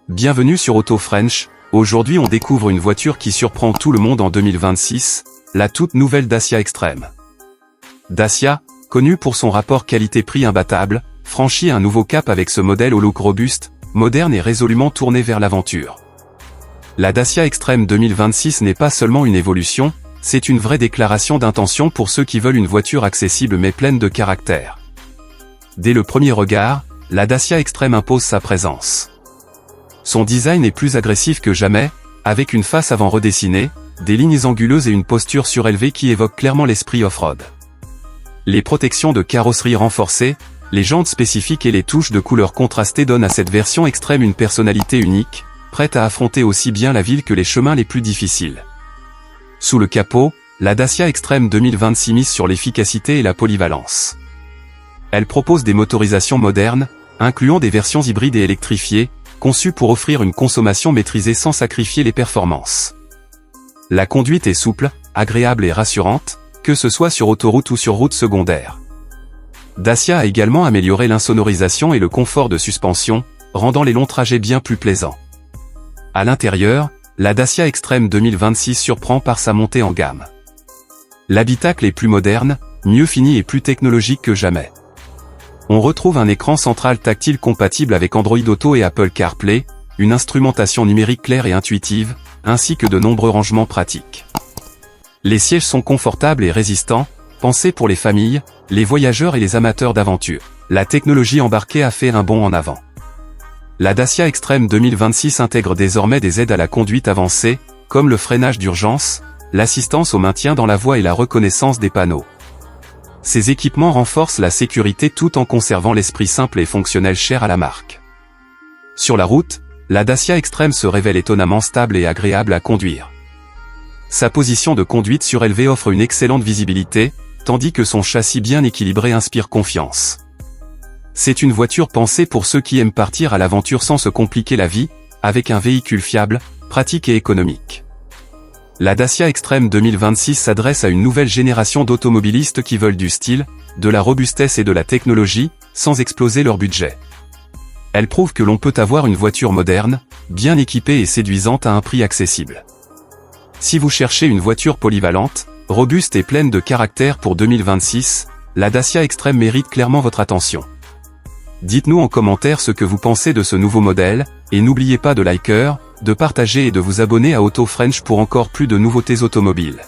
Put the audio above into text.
Bienvenue sur Auto French. Aujourd'hui on découvre une voiture qui surprend tout le monde en 2026, la toute nouvelle Dacia Extreme. Dacia, connue pour son rapport qualité-prix imbattable, franchit un nouveau cap avec ce modèle au look robuste, moderne et résolument tourné vers l'aventure. La Dacia Extreme 2026 n'est pas seulement une évolution, c'est une vraie déclaration d'intention pour ceux qui veulent une voiture accessible mais pleine de caractère. Dès le premier regard, la Dacia Extreme impose sa présence. Son design est plus agressif que jamais, avec une face avant redessinée, des lignes anguleuses et une posture surélevée qui évoquent clairement l'esprit off-road. Les protections de carrosserie renforcées, les jantes spécifiques et les touches de couleurs contrastées donnent à cette version extrême une personnalité unique, prête à affronter aussi bien la ville que les chemins les plus difficiles. Sous le capot, la Dacia Extreme 2026 mise sur l'efficacité et la polyvalence. Elle propose des motorisations modernes, incluant des versions hybrides et électrifiées, conçues pour offrir une consommation maîtrisée sans sacrifier les performances. La conduite est souple, agréable et rassurante, que ce soit sur autoroute ou sur route secondaire. Dacia a également amélioré l'insonorisation et le confort de suspension, rendant les longs trajets bien plus plaisants. À l'intérieur, la Dacia Extreme 2026 surprend par sa montée en gamme. L'habitacle est plus moderne, mieux fini et plus technologique que jamais. On retrouve un écran central tactile compatible avec Android Auto et Apple CarPlay, une instrumentation numérique claire et intuitive, ainsi que de nombreux rangements pratiques. Les sièges sont confortables et résistants, pensés pour les familles, les voyageurs et les amateurs d'aventure. La technologie embarquée a fait un bond en avant. La Dacia Extreme 2026 intègre désormais des aides à la conduite avancée, comme le freinage d'urgence, l'assistance au maintien dans la voie et la reconnaissance des panneaux. Ces équipements renforcent la sécurité tout en conservant l'esprit simple et fonctionnel cher à la marque. Sur la route, la Dacia Extreme se révèle étonnamment stable et agréable à conduire. Sa position de conduite surélevée offre une excellente visibilité, tandis que son châssis bien équilibré inspire confiance. C'est une voiture pensée pour ceux qui aiment partir à l'aventure sans se compliquer la vie, avec un véhicule fiable, pratique et économique. La Dacia Extreme 2026 s'adresse à une nouvelle génération d'automobilistes qui veulent du style, de la robustesse et de la technologie, sans exploser leur budget. Elle prouve que l'on peut avoir une voiture moderne, bien équipée et séduisante à un prix accessible. Si vous cherchez une voiture polyvalente, robuste et pleine de caractère pour 2026, la Dacia Extreme mérite clairement votre attention. Dites-nous en commentaire ce que vous pensez de ce nouveau modèle, et n'oubliez pas de liker, de partager et de vous abonner à Auto French pour encore plus de nouveautés automobiles.